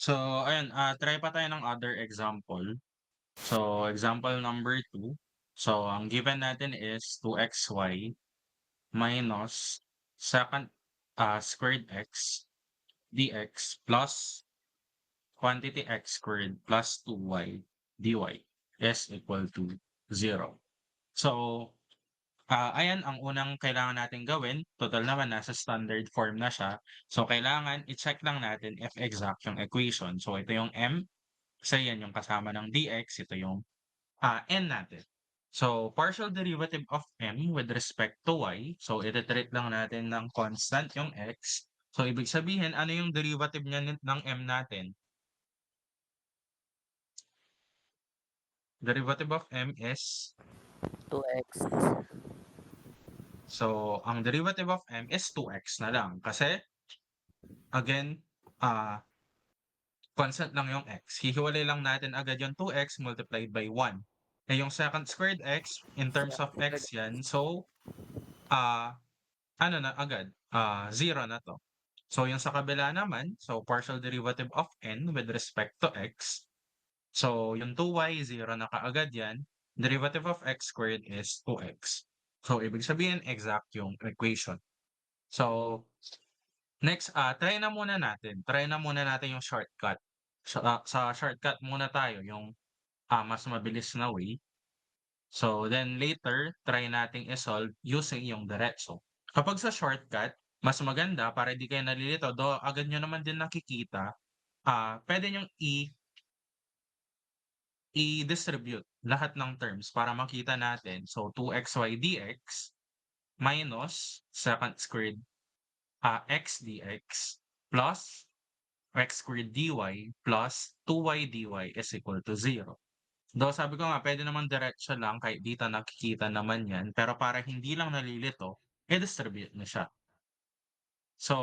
So, ayun, try pa tayo ng other example. So, example number 2. So, ang given natin is 2xy minus second squared x dx plus quantity x squared plus 2y dy is equal to 0. So, ayan ang unang kailangan natin gawin. Total naman nasa standard form na siya. So, kailangan i-check lang natin if exact yung equation. So, ito yung m, kasi yan yung kasama ng dx, ito yung n natin. So, partial derivative of m with respect to y. So, iti-treat lang natin ng constant yung x. So, ibig sabihin, ano yung derivative niya ng m natin? Derivative of m is, 2x. so, ang derivative of m is 2x na lang. Kasi, again, constant lang yung x. Hihiwalay lang natin agad yung 2x multiplied by 1. Eh, yung second squared x, in terms of x yan. So, ah, ano na agad? 0 na 'to. So, yung sa kabila naman, so partial derivative of n with respect to x. So, yung 2y, 0 na kaagad yan. Derivative of x squared is 2x. So, ibig sabihin, exact yung equation. So, next, try na muna natin yung shortcut. Sa shortcut muna tayo, yung mas mabilis na way. So, then later, try nating i-solve using yung diretso. Kapag sa shortcut, mas maganda para di kayo nalilito, do agad nyo naman din nakikita, pwede nyong i-distribute lahat ng terms para makita natin. So, 2xy dx minus second squared x dx plus x squared dy plus 2y dy is equal to 0. Though sabi ko nga, pwede naman diretso lang kahit dito nakikita naman yan. Pero para hindi lang nalilito, i-distribute na siya. So,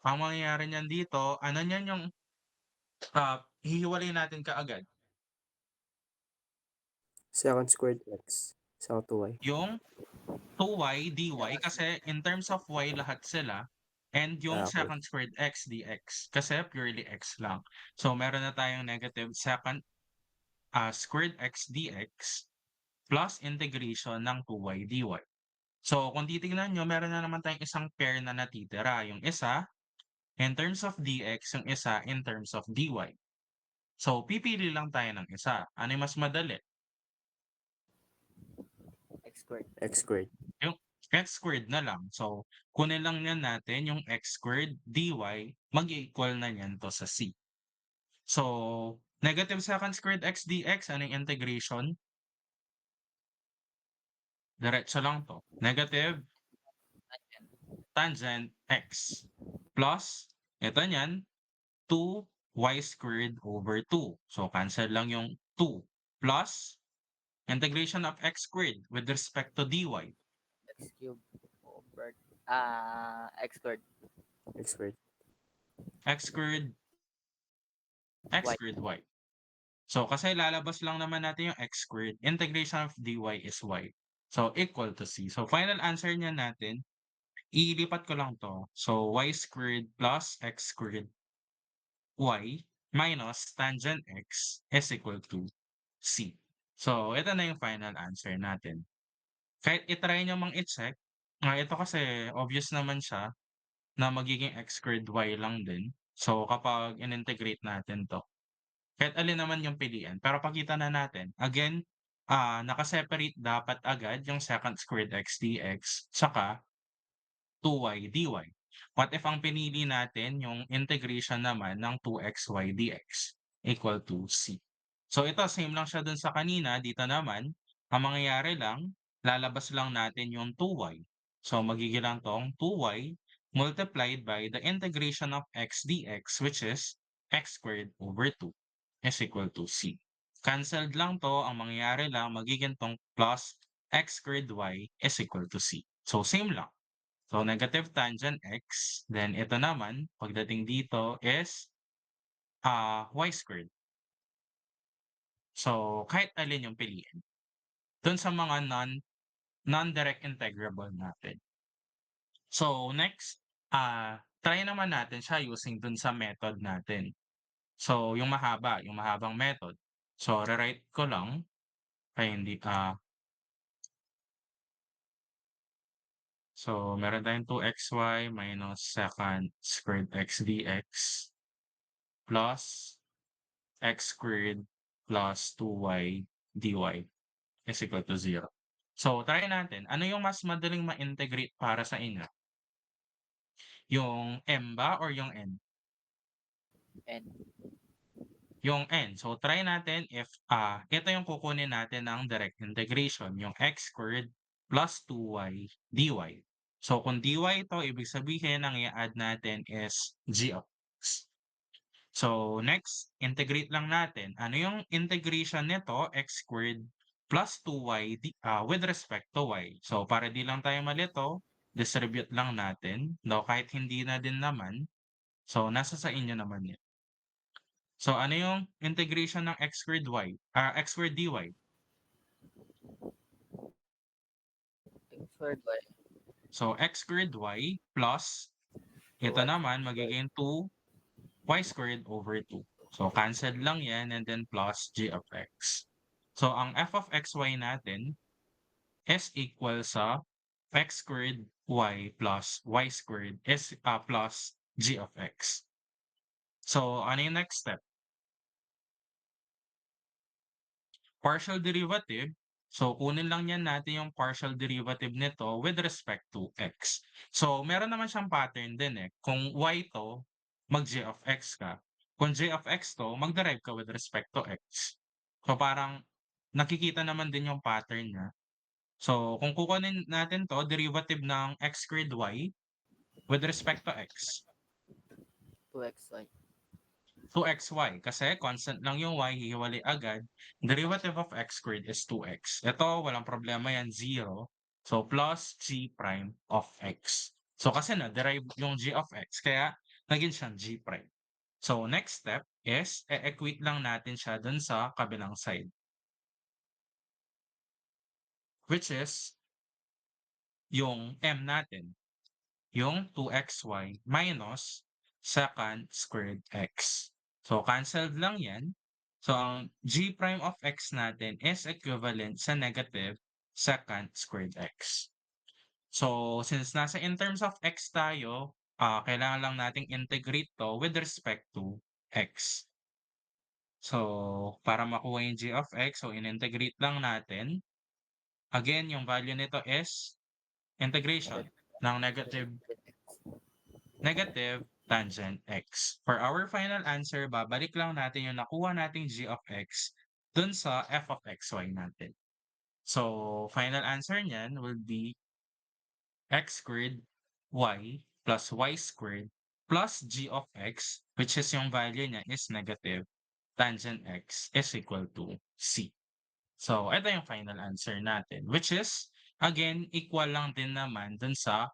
ang mangyayari niyan dito, ano niyan yung hihiwalay natin kaagad. Second squared x. Second 2y. Yung 2y dy kasi in terms of y lahat sila and yung Okay. second squared x dx kasi purely x lang. So, meron na tayong negative second squared x dx plus integration ng 2y dy. So, kung titignan nyo, meron na naman tayong isang pair na natitira. Yung isa, in terms of dx, yung isa, in terms of dy. So, pipili lang tayo ng isa. Ano yung mas madali? X squared. X squared. Yung x squared na lang. So, kunin lang yan natin yung x squared dy, mag-equal na yan to sa c. So, negative second squared x dx, ano yung integration? Diretso lang to. Negative tangent x plus, ito niyan, 2y squared over 2. So, cancel lang yung 2 plus integration of x squared with respect to dy. X cubed over x squared. X squared. x squared, x Y. squared y. So, kasi lalabas lang naman natin yung x squared. Integration of dy is y. So, equal to c. So, final answer niya natin, ilipat ko lang to. So, y squared plus x squared y minus tangent x is equal to c. So, ito na yung final answer natin. Kahit i-try nyo mang i-check, ito kasi obvious naman siya na magiging x squared y lang din. So, kapag in-integrate natin 'to, kahit alin naman yung piliin. Pero pakita na natin. Again, naka-separate dapat agad yung second squared x dx tsaka 2y dy. What if ang pinili natin yung integration naman ng 2xy dx equal to c? So, ito same lang siya dun sa kanina. Dito naman, ang mangyayari lang, lalabas lang natin yung 2y. So, magiging lang tong 2y multiplied by the integration of x dx, which is x squared over 2 is equal to c. Cancelled lang 'to, ang mangyayari lang magiging tong plus x squared y is equal to c. So, same lang. So, negative tangent x, then ito naman pagdating dito is y squared. So, kahit alin yung piliin dun sa mga non-direct integrable natin. So, next, try naman natin siya using dun sa method natin. So, yung mahabang method. So, re-write ko lang ay hindi, so meron tayong 2xy minus secant squared x dx plus x squared plus 2y dy is equal to 0. So, try natin. Ano yung mas madaling ma-integrate para sa inyo? Yung m ba or yung n? N. Yung n. So, try natin if ito yung kukunin natin ng direct integration, yung x squared plus 2y dy. So, kung dy ito, ibig sabihin ang i-add natin is g of x. So, next, integrate lang natin. Ano yung integration nito? X squared plus 2y with respect to y. So, para di lang tayo malito, distribute lang natin. Though kahit hindi na din naman, so nasa sa inyo naman yun. So, ano yung integration ng x squared x squared dy? X squared y. So, x squared y plus, ito 2x naman, squared. magiging 2y squared over 2. So, cancelled lang yan and then plus g of x. So, ang f of xy natin is equal sa x squared y plus y squared is plus g of x. So, ano yung next step? Partial derivative. So, kunin lang yan natin yung partial derivative nito with respect to x. So, meron naman siyang pattern din eh. Kung y to, mag-g of x ka. Kung g of x to, mag-derive ka with respect to x. So, parang nakikita naman din yung pattern niya. So, kung kukunin natin to, derivative ng x squared y with respect to x. 2xy. 2xy. Kasi constant lang yung y, hihiwalay agad. Derivative of x squared is 2x. Ito, walang problema yan, 0. So, plus g prime of x. So, kasi na-derive yung g of x, kaya naging siyang g prime. So, next step is, e-equate lang natin siya dun sa kabilang side. Which is, yung m natin. Yung 2xy minus secant squared x. So, cancelled lang yan. So, ang g prime of x natin is equivalent sa negative secant squared x. So, since nasa in terms of x tayo, kailangan lang nating integrate to with respect to x. So, para makuha yung g of x, so in-integrate lang natin. Again, yung value nito is integration ng negative tangent x. For our final answer, babalik lang natin yung nakuha nating g of x dun sa f of xy natin. So, final answer niyan will be x squared y plus y squared plus g of x, which is yung value niya is negative tangent x is equal to c. So, ito yung final answer natin, which is, again, equal lang din naman dun sa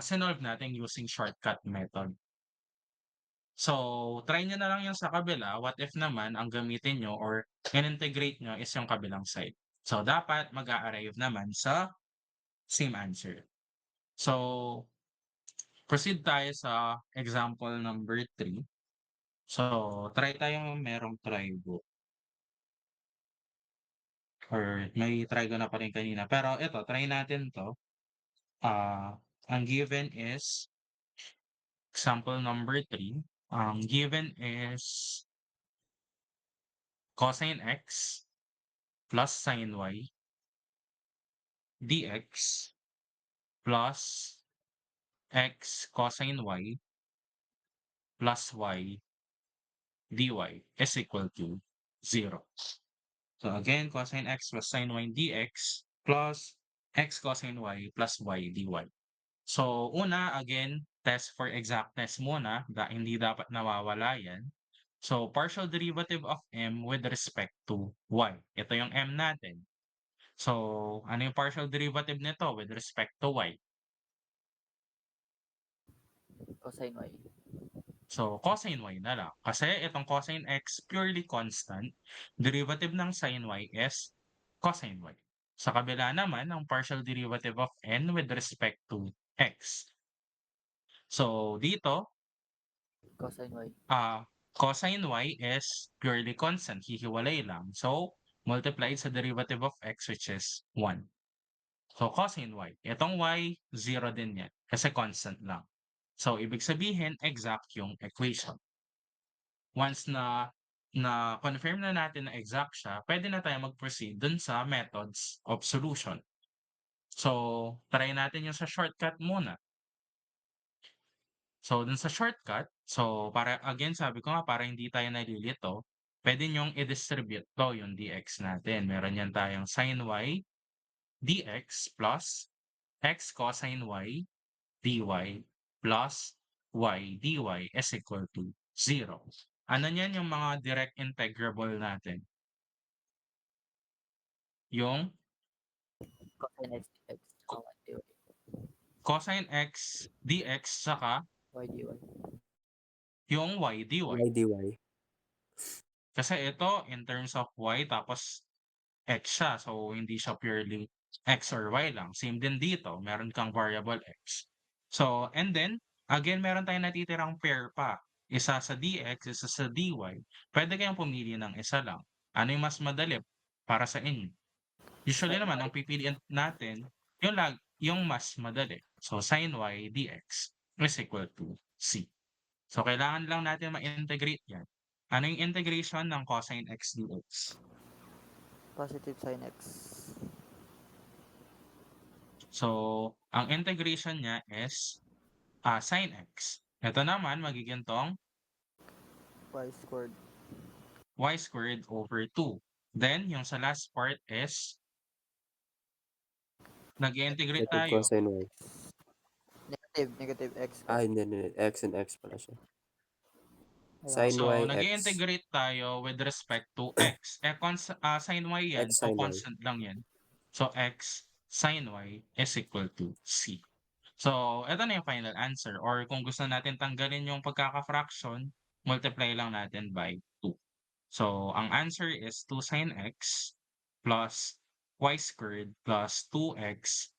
sinolve natin using shortcut method. So, try nyo na lang yung sa kabila. What if naman ang gamitin nyo or in-integrate nyo is yung kabilang side. So, dapat mag-a-arrive naman sa same answer. So, proceed tayo sa example number 3. So, try tayo merong trigo. Or may trigo na pa rin kanina. Pero ito, try natin to. Ang given is example number 3. Ang given is cosine x plus sine y dx plus x cosine y plus y dy is equal to 0. So again, cosine x plus sine y dx plus x cosine y plus y dy. So una, again, test for exactness muna, hindi dapat nawawala yan. So partial derivative of m with respect to y. Ito yung m natin. So ano yung partial derivative nito with respect to y? Cosine y. So, cosine y na lang. Kasi itong cosine x purely constant. Derivative ng sine y is cosine y. Sa kabila naman, ang partial derivative of n with respect to x. So, dito, Cosine y. cosine y is purely constant, hihiwalay lang. So, multiplied sa derivative of x which is 1. So, cosine y. Itong y, 0 din yan kasi constant lang. So, ibig sabihin, exact yung equation. Once na confirm na natin na exact siya, pwede na tayo mag-proceed dun sa methods of solution. So, try natin yung sa shortcut muna. So, dun sa shortcut, so para again, sabi ko nga para hindi tayo nalilito, pwede nyong i-distribute to yung dx natin. Meron yan tayong sin y dx plus x cosine y dy plus y dy is equal to 0. Ano niyan yung mga direct integrable natin? Yung Cosine x dx. Saka dy. cosine x dx saka Y dy. yung y dy. Y dy. Kasi ito in terms of y tapos x siya. So, hindi siya purely x or y lang. Same din dito. Meron kang variable x. So, and then, again, meron tayong natitirang pair pa. Isa sa dx, isa sa dy. Pwede kayong pumili ng isa lang. Ano yung mas madali para sa inyo? Usually Sin naman, y. ang pipiliin natin, yung mas madali. So, sin y dx is equal to c. So, kailangan lang natin ma-integrate yan. Ano yung integration ng cosine x dx? Positive sin x. So, ang integration niya is sin x. Ito naman, magiging tong Y squared. y squared over 2. Then, yung sa last part is, nag-integrate Negative tayo. cosine y. Negative x. Hindi. X and x pala siya. Kaya Sin So, y, x. nag-integrate tayo with respect to x. Sin y yan, X so sin y. constant lang yan. So, x sin y is equal to c. So, ito na yung final answer. Or kung gusto natin tanggalin yung pagkaka-fraction, multiply lang natin by 2. So, ang answer is 2 sin x plus y squared plus 2x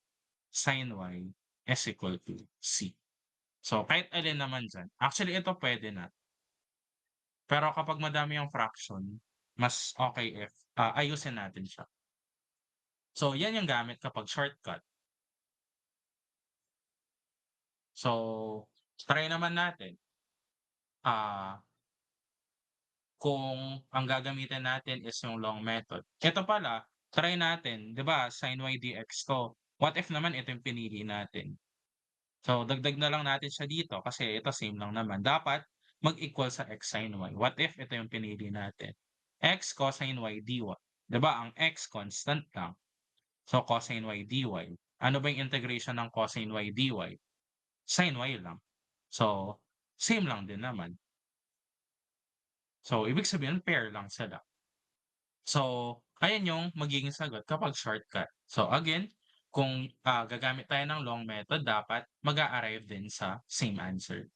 sin y is equal to c. So, kahit alin naman dyan. Actually, ito pwede na. Pero kapag madami yung fraction, mas okay if ayusin natin siya. So, yan yung gamit kapag shortcut. So, try naman natin. Kung ang gagamitin natin is yung long method. Ito pala, try natin, 'di ba, sin y dx 'to. What if naman ito yung pinili natin? So, dagdag na lang natin siya dito kasi ito same lang naman. Dapat mag-equal sa x sin y. What if ito yung pinili natin? X cosine y dy. 'Di ba, ang x constant lang. So, cosine y dy. Ano ba yung integration ng cosine y dy? Sin y lang. So, same lang din naman. So, ibig sabihin pair lang sila. So, ayan yung magiging sagot kapag shortcut. So, again, kung gagamit tayo ng long method, dapat mag-a-arrive din sa same answer.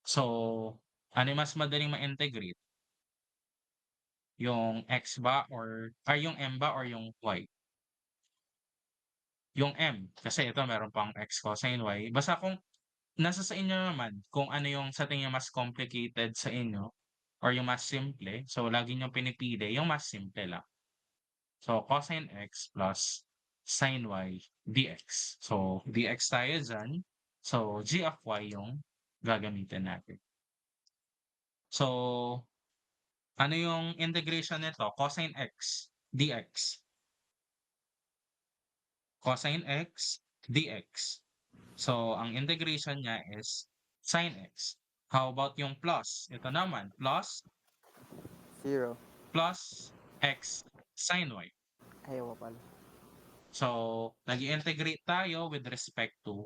So, ano yung mas madaling ma-integrate? Yung x ba or yung m ba or yung y? Yung m. Kasi ito meron pang x cosine y. Basta kung nasa sa inyo naman kung ano yung sa tingin mas complicated sa inyo or yung mas simple. So, lagi nyo pinipili yung mas simple lang. So, cosine x plus sin y dx. So, dx tayo dyan. So, g of y yung gagamitin natin. So, ano yung integration nito? Cosine x dx. Cosine x dx. So, ang integration niya is sin x. How about yung plus? Ito naman, plus 0. x sin y. Ayaw pala. So, nag-integrate tayo with respect to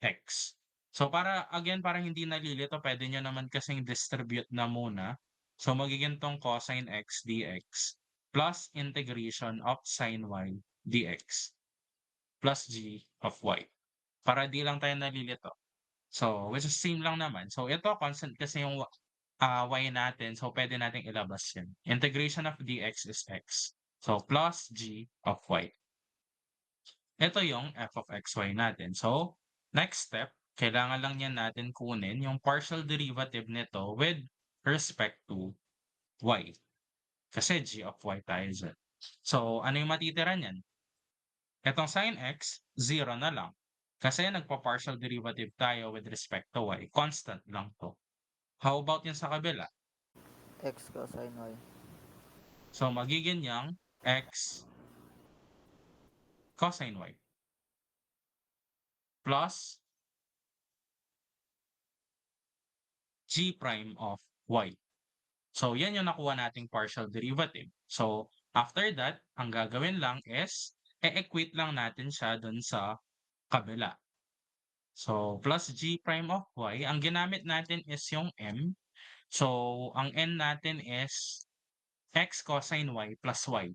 x. So, para hindi nalilito, pwede nyo naman kasing distribute na muna. So, magiging tong cosine x dx plus integration of sin y dx plus g of y. Para di lang tayo nalilito. So, which is same lang naman. So, ito, constant kasi yung y natin. So, pwede nating ilabas yan. Integration of dx is x. So, plus g of y. Ito yung f of xy natin. So, next step, kailangan lang yan natin kunin yung partial derivative nito with respect to y. Kasi g of y tayo dyan. So, ano yung matitira niyan? Etong sin x, 0 na lang. Kasi nagpa-partial derivative tayo with respect to y. Constant lang to. How about yung sa kabila? X cosine Y. So, magiging yang x cosine y plus g prime of y. So, yan yung nakuha nating partial derivative. So, after that, ang gagawin lang is, e-equate lang natin siya dun sa kabila. So, plus g prime of y, ang ginamit natin is yung m. So, ang n natin is x cosine y plus y.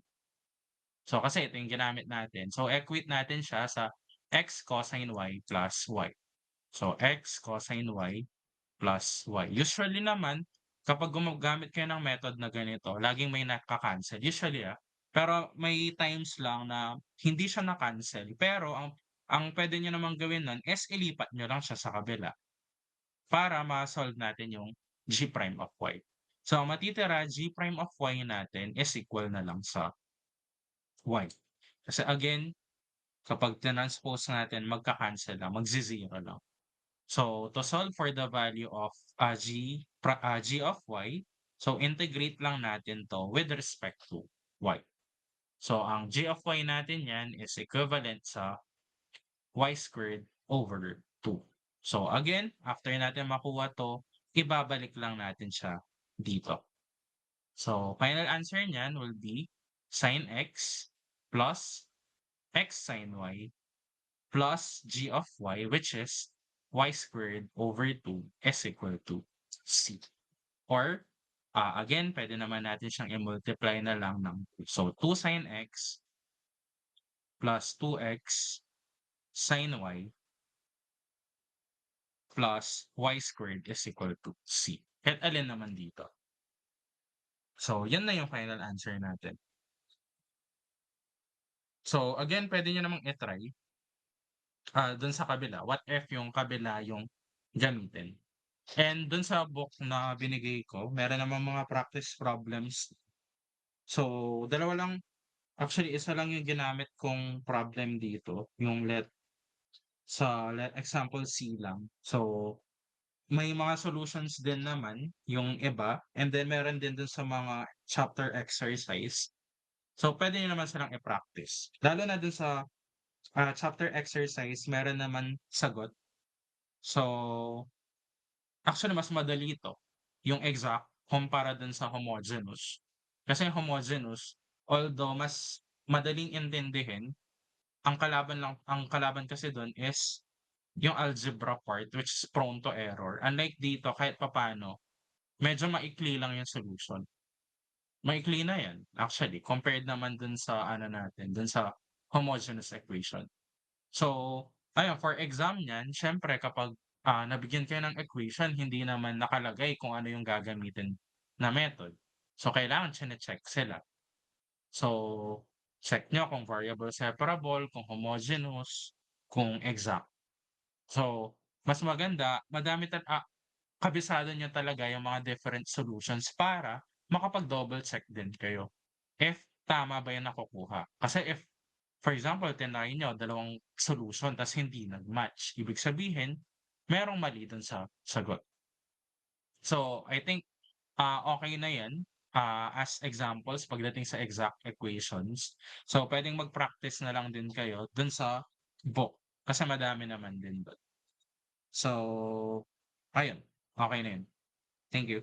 So, kasi ito yung ginamit natin. So, equate natin siya sa x cosine y plus y. So, x cosine y plus y. Usually naman, kapag gumagamit kayo ng method na ganito, laging may naka-cancel. Usually, pero may times lang na hindi siya na-cancel. Pero ang pwede nyo namang gawin nun is ilipat nyo lang siya sa kabila para ma-solve natin yung g prime of y. So, ang matitira, g prime of y natin is equal na lang sa y. Kasi again, kapag transpose natin, magka-cancel lang, magzi-zero lang. So, to solve for the value of g of y, so integrate lang natin to with respect to y. So, ang g of y natin yan is equivalent sa y squared over 2. So, again, after natin makuha to, ibabalik lang natin siya dito. So, final answer niyan will be sin x plus x sin y plus g of y, which is y squared over 2 is equal to c. Or, again, pwede naman natin siyang i-multiply na lang ng 2. So, 2 sin x plus 2x sin y plus y squared is equal to c. Kahit alin naman dito. So, yan na yung final answer natin. So, again, pwede nyo namang i-try dun sa kabila. What if yung kabila yung gamitin? And dun sa book na binigay ko, meron namang mga practice problems. So, dalawa lang, actually, isa lang yung ginamit kong problem dito, yung example C lang. So, may mga solutions din naman yung iba, and then meron din dun sa mga chapter exercise. So, pwede nyo naman silang i-practice. Lalo na dun sa chapter exercise, meron naman sagot. So, actually, mas madali ito, yung exact, kumpara dun sa homogeneous. Kasi yung homogeneous, although mas madaling intindihin, ang kalaban kasi dun is yung algebra part, which is prone to error. Unlike dito, kahit papano, medyo maikli lang yung solution. Maikli na yan, actually, compared naman dun sa ano natin, dun sa homogeneous equation. So, ayun, for exam niyan, syempre kapag nabigyan kayo ng equation, hindi naman nakalagay kung ano yung gagamitin na method. So, kailangan chine-check sila. So, check nyo kung variable separable, kung homogeneous, kung exact. So, mas maganda, kabisado nyo talaga yung mga different solutions para makapag-double check din kayo if tama ba yung nakukuha. Kasi if, for example, tinry nyo dalawang solution tas hindi nag-match, ibig sabihin, merong mali dun sa sagot. So, I think okay na yan as examples pagdating sa exact equations. So, pwedeng mag-practice na lang din kayo dun sa book kasi madami naman din dun. So, ayun, okay na yun. Thank you.